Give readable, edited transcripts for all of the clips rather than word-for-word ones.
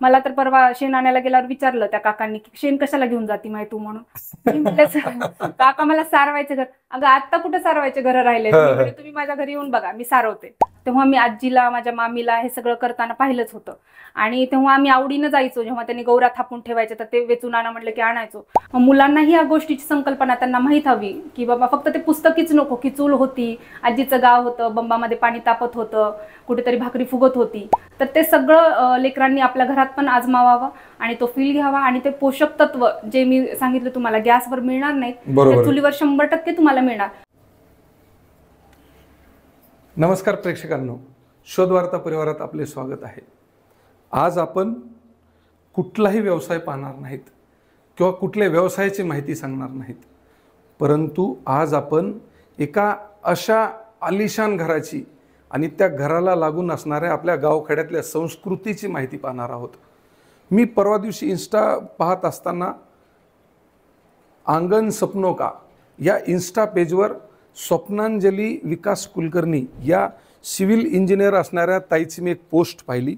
मला तर परवा शेण आणायला गेल्यावर विचारलं त्या काकांनी की शेण कशाला घेऊन जाती माहिती तू म्हणून. मी म्हटलं काका मला सारवायचं घर. अगं आता कुठं सारवायचे घर राहिले, तुम्ही माझ्या घरी येऊन बघा मी सारवते. तेव्हा मी आजीला माझ्या मामीला हे सगळं करताना पाहिलंच होतं. आणि तेव्हा आम्ही आवडीनं जायचो, जेव्हा त्यांनी गौरा थापून ठेवायचे तर ते वेचून आणा म्हटलं की आणायचो. मग मुलांनाही या गोष्टीची संकल्पना त्यांना माहीत हवी की बाबा फक्त ते पुस्तकीच नको की चूल होती, आजीचं गाव होतं, बंबामध्ये पाणी तापत होतं, कुठेतरी भाकरी फुगत होती. तर ते सगळं लेकरांनी आपल्या घरात पण आजमावावं आणि तो फील घ्यावा. आणि ते पोषक तत्व जे मी सांगितलं तुम्हाला गॅसवर मिळणार नाहीत, ते चुलीवर 100% तुम्हाला मिळणार. नमस्कार प्रेक्षकांनो, शोधवार्ता परिवारात आपले स्वागत आहे. आज आपण कुठलाही व्यवसाय पाहणार नाहीत किंवा कुठल्या व्यवसायाची माहिती सांगणार नाहीत, परंतु आज आपण एका अशा आलिशान घराची आणि त्या घराला लागून असणाऱ्या आपल्या गावखेड्यातल्या संस्कृतीची माहिती पाहणार आहोत. मी परवा दिवशी इन्स्टा पाहत असताना आंगन सपनों का या इन्स्टा पेजवर स्वप्नांजली विकास कुलकर्णी या सिव्हिल इंजिनियर असणाऱ्या ताईची मी एक पोस्ट पाहिली.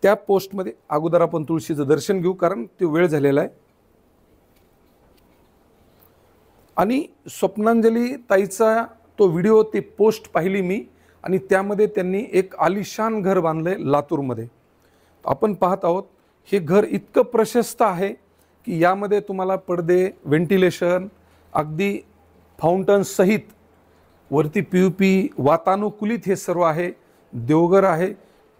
त्या पोस्टमध्ये अगोदर आपण तुळशीचं दर्शन घेऊ, कारण तो वेळ झालेला आहे. आणि स्वप्नांजली ताईचा तो व्हिडिओ, ती पोस्ट पाहिली मी, आणि त्यामध्ये त्यांनी एक आलिशान घर बांधलंय लातूरमध्ये. आपण पाहत आहोत हे घर इतकं प्रशस्त आहे की यामध्ये तुम्हाला पडदे, व्हेंटिलेशन, अगदी फाउंटन सहित वरती POP, वातानुकूलित हे सर्व आहे, देवघर आहे.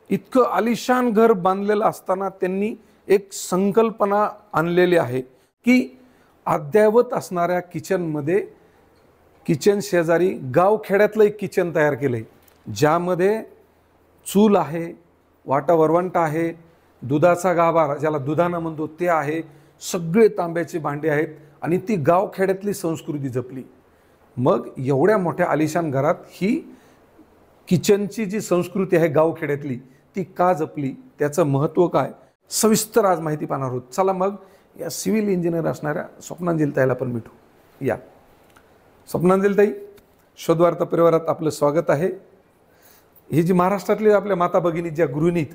इतकं आलिशान घर बांधलेलं असताना त्यांनी एक संकल्पना आणलेली आहे की अद्ययावत असणाऱ्या किचनमध्ये, किचन शेजारी गावखेड्यातलं एक किचन तयार केलं आहे, ज्यामध्ये चूल आहे, वाटा वरवंटा आहे, दुधाचा गाभा ज्याला दुधानं म्हणतो ते आहे, सगळे तांब्याची भांडी आहेत आणि ती गावखेड्यातली संस्कृती जपली. मग एवढ्या मोठ्या आलिशान घरात ही किचनची जी संस्कृती आहे गावखेड्यातली ती का जपली, त्याचं महत्त्व काय, सविस्तर आज माहिती पाहणार आहोत. चला मग या सिव्हिल इंजिनियर असणाऱ्या स्वप्नांजली ताईला पण भेटू. या स्वप्नांजली ताई, शोधवार्ता परिवारात आपलं स्वागत आहे. ही जी महाराष्ट्रातली आपल्या माता भगिनी ज्या गृहिणीत,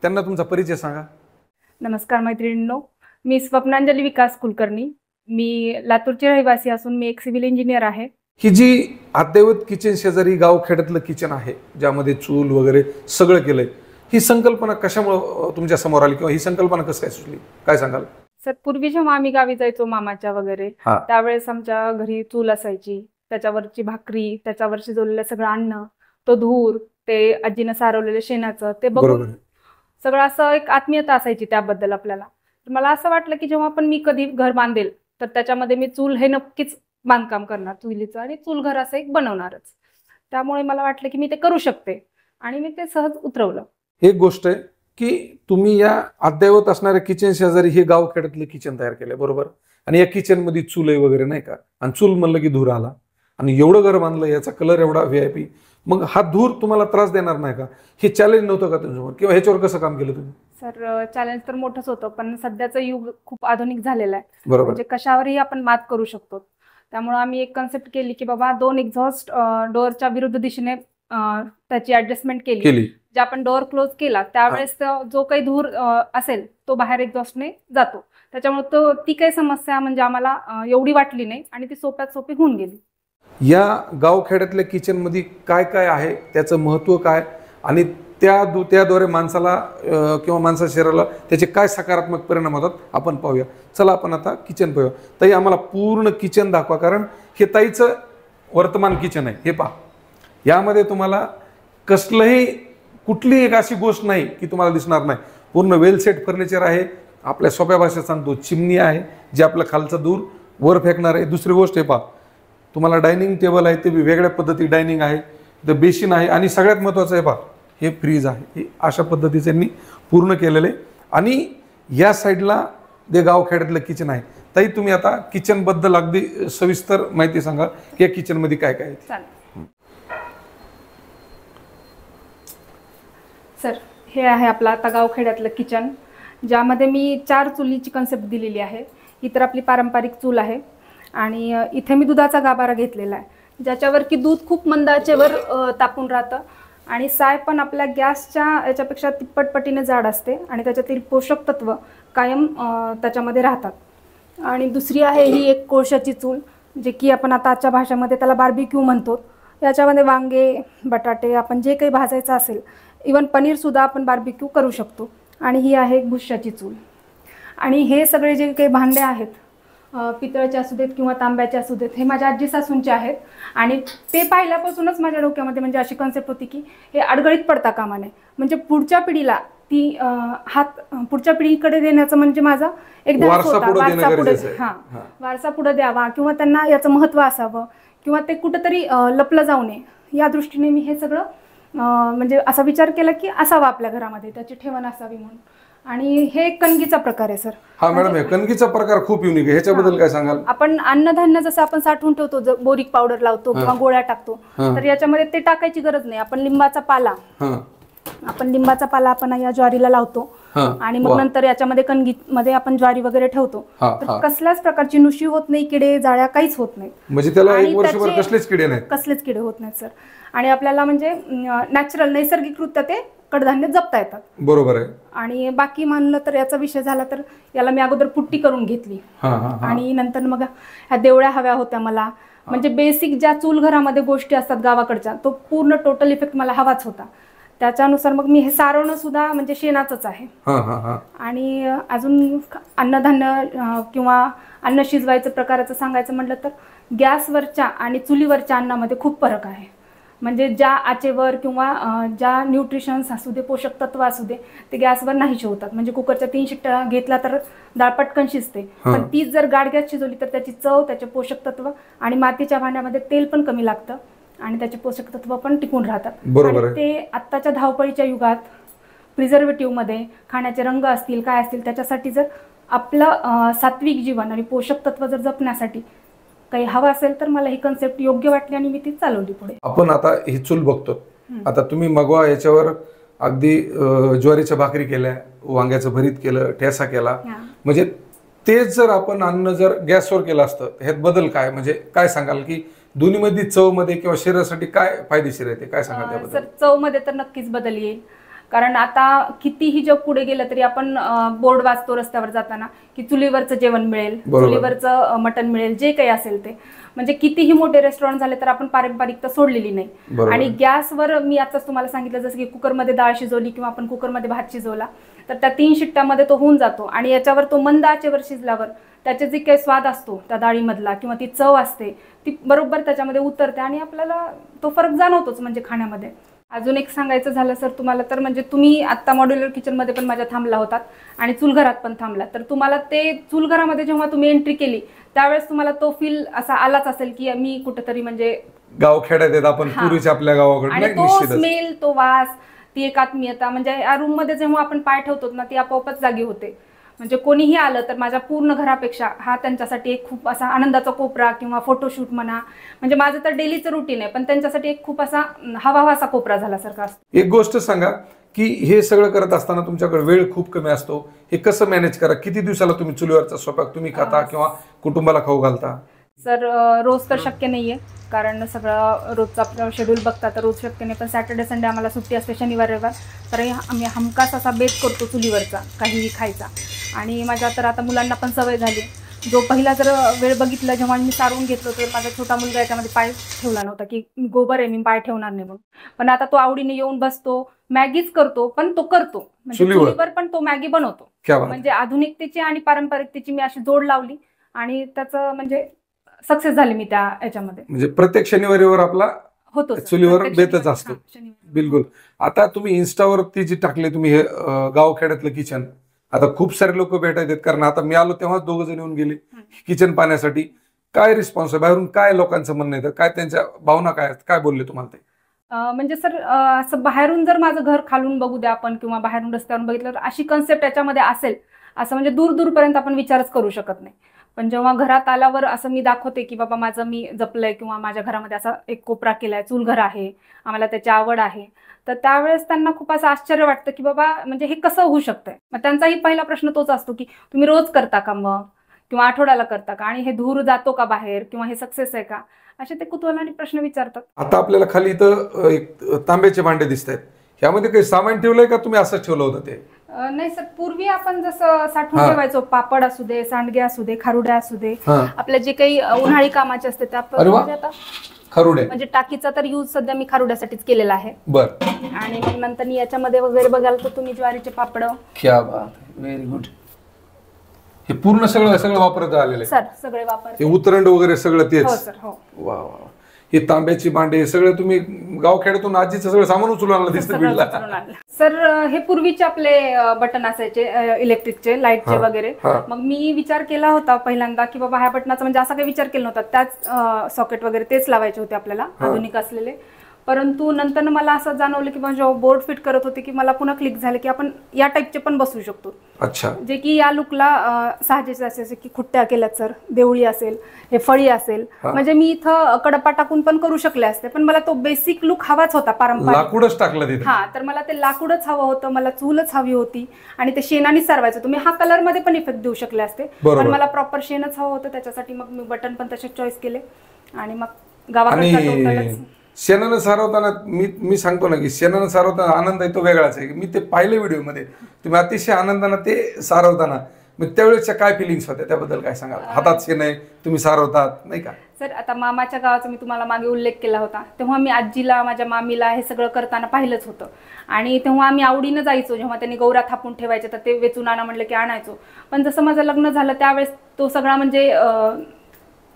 त्यांना तुमचा परिचय सांगा. नमस्कार मैत्रिणींनो, मी स्वप्नांजली विकास कुलकर्णी. मी लातूरचे रहिवासी असून मी एक सिव्हिल इंजिनियर आहे. ही जी अद्ययावत किचन शेजारी गावखेड्यातलं किचन आहे, ज्यामध्ये चूल वगैरे सगळं केलंय, ही संकल्पना कशामुळे तुमच्या समोर आली किंवा ही संकल्पना कसं काय सुचली, काय सांगाल? सर, पूर्वी जेव्हा आम्ही गावी जायचो मामाच्या वगैरे, त्यावेळेस आमच्या घरी चूल असायची, त्याच्यावरची भाकरी, त्याच्यावर शिजवलेलं सगळं अन्न, तो धूर, ते आजीनं सारवलेलं शेणाचं, ते बघून सगळं असं एक आत्मीयता असायची त्याबद्दल आपल्याला. मला असं वाटलं की जेव्हा पण मी कधी घर बांधेल तर त्याच्यामध्ये मी चूल हे नक्कीच बांधकाम करणार, चुलीचं, आणि चूल घर असं एक बनवणारच. त्यामुळे मला वाटलं की मी ते करू शकते आणि मी ते सहज उतरवलं. एक गोष्ट आहे की तुम्ही या अद्ययावत असणाऱ्या किचन शेजारी हे गावखेड्यातलं किचन तयार केलंय, बरोबर, आणि या किचन मध्ये चूल वगैरे नाही का, आणि चूल म्हणलं की धूर आला, आणि एवढं घर बांधलं, याचा कलर एवढा VIP, मग हा धूर तुम्हाला त्रास देणार नाही का, हे चॅलेंज नव्हतं का तुमच्यावर, किंवा ह्याच्यावर कसं काम केलं तुम्ही? सर, चॅलेंज तर मोठंच होतं, पण सध्याचं युग खूप आधुनिक झालेलं आहे, बरोबर, म्हणजे कशावरही आपण मात करू शकतो. त्यामुळे आम्ही एक कन्सेप्ट केली की बाबा 2 एक्झॉस्ट डोअरच्या विरुद्ध दिशेने त्याची ऍडजस्टमेंट केली. जे आपण डोअर क्लोज केला त्यावेळेस जो काही धूर असेल तो बाहेर एक्झॉस्टने जातो. त्याच्यामुळे ती काही समस्या म्हणजे आम्हाला एवढी वाटली नाही आणि ती सोप्यात सोपी होऊन गेली. या गावखेड्यातल्या किचन मध्ये काय काय आहे, त्याचं महत्त्व काय, आणि त्याद्वारे माणसाला किंवा माणसा शरीराला त्याचे काय सकारात्मक परिणाम होतात आपण पाहूया. चला आपण आता किचन पाहूया. ताई, आम्हाला पूर्ण किचन दाखवा, कारण हे ताईचं वर्तमान किचन आहे. हे पहा, यामध्ये तुम्हाला कसलंही कुठलीही एक अशी गोष्ट नाही की तुम्हाला दिसणार नाही. पूर्ण वेल सेट फर्निचर आहे. आपल्या सोप्या भाषेत सांगतो चिमणी आहे, जे आपलं खालचं धूर वर फेकणार आहे. दुसरी गोष्ट आहे, पहा तुम्हाला डायनिंग टेबल आहे ते वेगळ्या पद्धती डायनिंग आहे, इथं बेसिन आहे आणि सगळ्यात महत्त्वाचं आहे पहा हे फ्रीज आहे. हे अशा पद्धतीचे त्यांनी पूर्ण केलेलं आहे. आणि या साईडला जे गावखेड्यातलं किचन आहे. ताई तुम्ही आता किचनबद्दल अगदी सविस्तर माहिती सांगा की या किचनमध्ये काय काय आहे. सर हे आहे आपलं आता गावखेड्यातलं किचन, ज्यामध्ये मी 4 चुलीची कन्सेप्ट दिलेली आहे. ही तर आपली पारंपरिक चूल आहे आणि इथे मी दुधाचा गाभारा घेतलेला आहे, ज्याच्यावर की दूध खूप मंद आचेवर तापून राहतं आणि साय पण आपल्या गॅसच्या याच्यापेक्षा तिप्पटपटीने जाड असते आणि त्याच्यातील पोषक तत्व कायम त्याच्यामध्ये राहतात. आणि दुसरी आहे ही एक कोळशाची चूल, जे की आपण आता आजच्या भाषेमध्ये त्याला बार्बिक्यू म्हणतो. याच्यामध्ये वांगे, बटाटे आपण जे काही भाजायचं असेल, इवन पनीरसुद्धा आपण बार्बिक्यू करू शकतो. आणि ही आहे एक भुश्याची चूल. आणि हे सगळे जे काही भांडे आहेत, पितळेचे असू देत किंवा तांब्याचे असू देत, हे माझ्या आजी सासूंचे आहेत. आणि ते पाहिल्यापासूनच माझ्या डोक्यामध्ये म्हणजे अशी कन्सेप्ट होती की हे अडगळीत पडता कामा नये, म्हणजे पुढच्या पिढीला ती हात पुढच्या पिढीकडे देण्याचं म्हणजे माझा एक ध्यास होता. वारसा पुढे द्यावा किंवा त्यांना याचं महत्त्व असावं किंवा ते कुठंतरी लपलं जाऊ नये, या दृष्टीने मी हे सगळं म्हणजे असा विचार केला की असावा आपल्या घरामध्ये, त्याची ठेवण असावी म्हणून. आणि हे कणगीचा प्रकार आहे सर. हा मॅडम, हे कणगीचा प्रकार खूप युनिक आहे, ह्याच्याबद्दल काय सांगाल? आपण अन्नधान्य जसं आपण साठवून ठेवतो, बोरिक पावडर लावतो किंवा गोळ्या टाकतो, तर याच्यामध्ये ते टाकायची गरज नाही. आपण लिंबाचा पाला आपण या ज्वारीला लावतो आणि मग नंतर याच्यामध्ये कणगीमध्ये आपण ज्वारी वगैरे ठेवतो, तर कसल्याच प्रकारची नुशी होत नाही, किडे जाळ्या काहीच होत नाही. म्हणजे त्याला एक वर्षभर कसलेच किडे होत नाहीत सर. आणि आपल्याला म्हणजे नॅचरल नैसर्गिकरित्या ते कडधान्य जपता येतात. बरोबर आहे. आणि बाकी म्हणलं तर याचा विषय झाला तर याला मी अगोदर पुट्टी करून घेतली आणि नंतर मग ह्या देवळ्या हव्या होत्या मला. म्हणजे बेसिक ज्या चूल घरामध्ये गोष्टी असतात गावाकडच्या, तो पूर्ण टोटल इफेक्ट मला हवाच होता. त्याच्यानुसार मग मी हे सारवणं सुद्धा म्हणजे शेणाचंच आहे. आणि अजून अन्नधान्य किंवा अन्न शिजवायचं प्रकाराचं सांगायचं म्हटलं तर गॅसवरच्या आणि चुलीवरच्या अन्नामध्ये खूप फरक आहे. म्हणजे ज्या आचेवर किंवा ज्या न्यूट्रिशन्स असू दे, पोषक तत्व असू दे, ते गॅसवर नाही शिजवतात. म्हणजे कुकरच्या 3 शिट्ट्या घेतला तर डाळ पटकन शिजते, पण तीच जर गाड गॅस शिजवली तर त्याची चव, त्याचे पोषक तत्व आणि मातीच्या भांड्यामध्ये तेल पण कमी लागतं आणि त्याचे पोषक तत्व पण टिकून राहतात. बरोबर आहे. ते आत्ताच्या धावपळीच्या युगात प्रिझर्वेटिव्हमध्ये खाण्याचे रंग असतील काय असतील, त्याच्यासाठी जर आपलं सात्विक जीवन आणि पोषक तत्व जर जपण्यासाठी काही हवं असेल तर मला ही कन्सेप्ट योग्य वाटली आणि मी ती चालवली पुढे. आपण आता ही चूल बघतो, आता तुम्ही मगवा याच्यावर अगदी ज्वारीच्या भाकरी केल्या, वांग्याचं भरीत केलं, ठेसा केला, म्हणजे तेच जर आपण अन्न जर गॅसवर केलं असतं, ह्यात बदल काय, म्हणजे काय सांगाल की दोन्हीमध्ये चव मध्ये किंवा शरीरासाठी काय फायदेशीर आहे ते काय सांगाल त्याबद्दल? सर चव मध्ये तर नक्कीच बदल येईल, कारण आता कितीही जग पुढे गेलं तरी आपण बोर्ड वाचतो रस्त्यावर जाताना की चुलीवरचं जेवण मिळेल, चुलीवरचं मटण मिळेल, जे काही असेल ते. म्हणजे कितीही मोठे रेस्टॉरंट झाले तर आपण पारंपरिकता सोडलेली नाही. आणि गॅसवर मी आताच तुम्हाला सांगितलं, जसं की कुकरमध्ये डाळ शिजवली किंवा आपण कुकरमध्ये भात शिजवला तर त्या 3 शिट्ट्यामध्ये तो होऊन जातो आणि याच्यावर तो मंद आचेवर शिजल्यावर त्याचे जे काही स्वाद असतो त्या डाळीमधला किंवा ती चव असते ती बरोबर त्याच्यामध्ये उतरते आणि आपल्याला तो फरक जाणवतोच म्हणजे खाण्यामध्ये. अजून एक सांगायचं झालं सर तुम्हाला तर, म्हणजे तुम्ही आत्ता मॉड्युलर किचनमध्ये पण माझ्या थांबला होतात आणि चुलघरात पण थांबला, तर तुम्हाला ते चुलघरामध्ये जेव्हा तुम्ही एंट्री केली त्यावेळेस तुम्हाला तो फील असा आलाच असेल की मी कुठेतरी म्हणजे गावखेड्यात येत आपण पूर्वीच्या आपल्या गावाकडे. तो स्मेल, तो वास, ती एक आत्मीयता, म्हणजे या रूम मध्ये जेव्हा आपण पाय ठेवतो ना ती आपोआपच जागी होते. म्हणजे कोणीही आलं तर माझ्या पूर्ण घरापेक्षा हा त्यांच्यासाठी एक खूप असा आनंदाचा कोपरा किंवा फोटोशूट म्हणा, म्हणजे माझं तर डेलीचं रुटीन आहे पण त्यांच्यासाठी एक खूप असा हवासा कोपरा झाल्यासारखा असतो. एक गोष्ट सांगा की हे सगळं करत असताना तुमच्याकडे वेळ खूप कमी असतो, हे कसं मॅनेज करा? किती दिवसाला तुम्ही चुलीवरचा स्वयंपाक तुम्ही खाता किंवा कुटुंबाला खाऊ घालता? सर रोज तर शक्य नाहीये, कारण सगळं रोजचा शेड्यूल बघता तर रोज शक्य नाही, पण सॅटर्डे संडे आम्हाला सुट्टी असते, शनिवार रविवार, तर आम्ही हमखास असा बेत करतो चुलीवरचा काहीही खायचा. आणि माझ्या तर आता मुलांना पण सवय झाली, जो पहिला जर वेळ बघितला जेव्हा मी सारून घेतलं तर माझा छोटा मुलगा याच्यामध्ये पाय ठेवला नव्हता की गोबर आहे मी पाय ठेवणार नाही म्हणून, पण आता तो आवडीने येऊन बसतो, मॅगीच करतो पण तो करतो, म्हणजे चुलीवर पण तो मॅगी बनवतो. म्हणजे आधुनिकतेची आणि पारंपरिकतेची मी अशी जोड लावली आणि त्याचं म्हणजे सक्सेस झाली मी त्या याच्यामध्ये. म्हणजे प्रत्येक शनिवारीवर आपला होतो चुलीवर बेतच असतो. बिलकुल. आता तुम्ही इन्स्टावरती जी टाकले तुम्ही हे गावखेड्यातलं किचन, आता खूप सारे लोक भेटायचे कारण आता मी आलो तेव्हाच 2 जण येऊन गेले किचन पाहण्यासाठी. काय रिस्पॉन्स आहे बाहेरून, काय लोकांचं म्हणणं येतं, काय त्यांच्या भावना काय आहेत, काय बोलले तुम्हाला ते? म्हणजे सर असं बाहेरून जर माझं घर खालून बघू द्या आपण किंवा बाहेरून रस्त्यावरून बघितलं तर अशी कन्सेप्ट याच्यामध्ये असेल असं म्हणजे दूर दूरपर्यंत आपण विचारच करू शकत नाही. पण जेव्हा घरात आल्यावर असं मी दाखवते की बाबा माझं मी जपलंय किंवा माझ्या घरामध्ये असा एक कोपरा केलाय, चूलघर आहे, आम्हाला त्याची आवड आहे, तर त्यावेळेस त्यांना खूप असं आश्चर्य वाटतं की बाबा म्हणजे हे कसं होऊ शकतंय. मग त्यांचाही पहिला प्रश्न तोच असतो की तुम्ही रोज करता का मग, किंवा आठवड्याला करता का, आणि हे धूर जातो का बाहेर, किंवा हे सक्सेस आहे का, असे ते कुतूहलाने प्रश्न विचारतात. आता आपल्याला खाली इथं एक तांब्याचे भांडे दिसत आहेत, ह्यामध्ये काही सामान ठेवलंय का तुम्ही असंच ठेवलं होतं ते? नाही सर, पूर्वी आपण जसं साठवून ठेवायचो, पापड असू दे, सांडगे असू दे, खारुड्या असू दे, आपल्या जे काही उन्हाळी कामाचे असते त्या आता खारुडे म्हणजे टाकीचा तर यूज सध्या मी खारुड्यासाठीच केलेला आहे. बर. आणि मग नंतर याच्यामध्ये वगैरे बघाल तर तुम्ही ज्वारीचे पापड. क्या बात, व्हेरी गुड. हे पूर्ण सगळं वापरत आलेलं सर, सगळे वापरते. हे उतरंड वगैरे सगळं तेच? हो सर, हो. वा वा. हे तांब्याची भांडे हे सगळं तुम्ही गावखेड्यातून आजीचं सगळं सामान उचलून आणलं दिसतं बीडला. सर हे पूर्वीचे आपले बटन असायचे इलेक्ट्रिकचे, लाईटचे वगैरे. मग मी विचार केला होता पहिल्यांदा की बाबा ह्या बटनाचा म्हणजे असा काही विचार केला नव्हता, त्याच सॉकेट वगैरे तेच लावायचे होते आपल्याला आधुनिक असलेले. परंतु नंतर मला असं जाणवलं की जेव्हा बोर्ड फिट करत होते की मला पुन्हा क्लिक झालं की आपण या टाईपचे पण बसवू शकतो. अच्छा. जे की या लुकला साजेसे असे की खुट्ट्या केल्यात सर, देवळी असेल, हे फळी असेल, म्हणजे मी इथं कडपा टाकून पण करू शकले असते, पण मला तो बेसिक लुक हवाच होता, पारंपरिक. लाकूडच टाकलं तिथे. तर मला ते लाकूडच हवं होतं, मला चूलच हवी होती आणि ते शेणाने सारवायचं. तुम्ही हा कलर मध्ये पण इफेक्ट देऊ शकले असते, पण मला प्रॉपर शेणच हवं होतं. त्याच्यासाठी मग मी बटन पण तसेच चॉईस केले आणि मग गावाकडे शेणानं सारवताना मी सांगतो ना की शेणानं सारवताना आनंद आहे तो वेगळाच आहे. मी ते पाहिले व्हिडिओमध्ये, तुम्ही अतिशय आनंदानं ते सारवताना, मग त्यावेळेसच्या काय फिलिंग्स होत्या त्याबद्दल काय सांगाल? हातात शेण आहे, तुम्ही सारवतात, नाही का? सर आता मामाच्या गावाचा मी तुम्हाला मागे उल्लेख केला होता, तेव्हा मी आजीला, माझ्या मामीला हे सगळं करताना पाहिलंच होतं. आणि तेव्हा आम्ही आवडीनं जायचो, जेव्हा त्यांनी गौरा थापून ठेवायचे तर ते वेचून आणा म्हणलं की आणायचो. पण जसं माझं लग्न झालं त्यावेळेस तो सगळा म्हणजे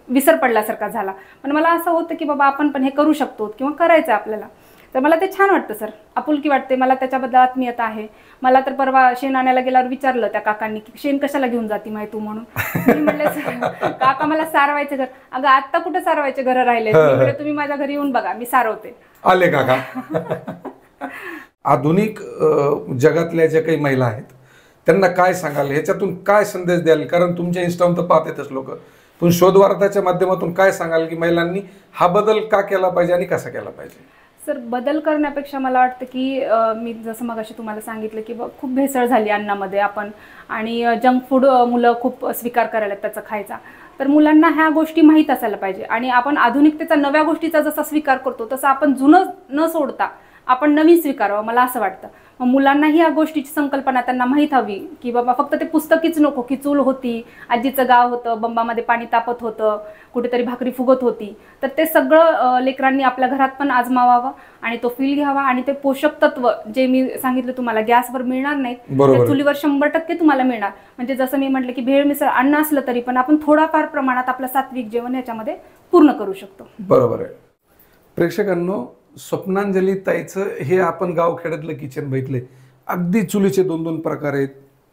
विसर पडल्यासारखा झाला. पण मला असं होतं की बाबा आपण पण हे करू शकतो किंवा करायचं आपल्याला. तर मला ते छान वाटतं सर, आपुलकी वाटते मला, त्याच्याबद्दल आत्मीयता आहे. मला तर परवा शेण आणायला गेल्यावर विचारलं त्या काकांनी की शेण कशाला घेऊन जाती माय तू म्हणून. मी म्हटलं काका मला सारवायचं घर. अगं आता कुठं सारवायचे घर राहिले, तुम्ही माझ्या घरी येऊन बघा, मी सारवते. आले काका. आधुनिक जगातल्या ज्या काही महिला आहेत त्यांना काय सांगाल, ह्याच्यातून काय संदेश द्याल? कारण तुमच्या इंस्टावर तर पाहतातच लोक, पण शोधवार्ताच्या माध्यमातून काय सांगाल की महिलांनी हा बदल का केला पाहिजे आणि कसा केला पाहिजे? सर बदल करण्यापेक्षा मला वाटतं की मी जसं मगाशी तुम्हाला सांगितलं की खूप भेसळ झाली अन्नामध्ये आपण, आणि जंक फूड मुलं खूप स्वीकार करायला त्याचा खायचा. तर मुलांना ह्या गोष्टी माहीत असायला पाहिजे, आणि आपण आधुनिकतेचा नव्या गोष्टीचा जसा स्वीकार करतो तसं आपण जुनं न सोडता आपण नवीन स्वीकारावं, मला असं वाटतं. मग मुलांनाही या गोष्टीची संकल्पना त्यांना माहीत हवी की बाबा फक्त ते पुस्तकीच नको की चूल होती, आजीचं गाव होतं, बंबामध्ये पाणी तापत होतं, कुठेतरी भाकरी फुगत होती, तर ते सगळं लेकरांनी आपल्या घरात पण आजमावावं आणि तो फील घ्यावा. आणि ते पोषक तत्व जे मी सांगितलं तुम्हाला गॅसवर मिळणार नाहीत, तर चुलीवर 100% तुम्हाला मिळणार. म्हणजे जसं मी म्हटलं की भेळ मिसळ अन्न असलं तरी पण आपण थोडाफार प्रमाणात आपलं सात्विक जेवण याच्यामध्ये पूर्ण करू शकतो. बरोबर आहे. प्रेक्षकांनो, स्वप्नांजली ताईचं हे आपण गावखेड्यातलं किचन बघितले, अगदी चुलीचे 2-2 प्रकार आहेत.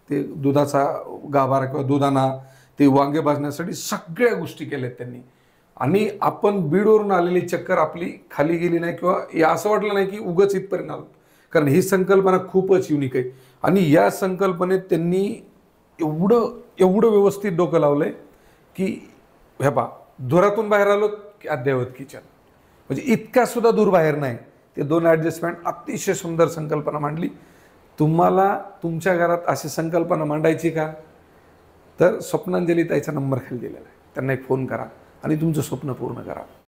ते दुधाचा गाभारा किंवा दुधाना, ते वांगे भाजण्यासाठी सगळ्या गोष्टी केल्यात त्यांनी. आणि आपण बीडवरून आलेली चक्कर आपली खाली गेली नाही किंवा या असं वाटलं नाही की उगाच इथपर्यंत आलो, कारण ही संकल्पना खूपच युनिक आहे. आणि या संकल्पनेत त्यांनी एवढं व्यवस्थित डोकं लावलंय की हे पहा, धुरातून बाहेर आलो की अद्ययावत किचन, म्हणजे इतका सुद्धा दूर बाहेर नाही. ते 2 ॲडजस्टमेंट, अतिशय सुंदर संकल्पना मांडली. तुम्हाला तुमच्या घरात अशी संकल्पना मांडायची का, तर स्वप्नांजली ताईचा नंबर खाली दिलेला आहे, त्यांना एक फोन करा आणि तुमचं स्वप्न पूर्ण करा.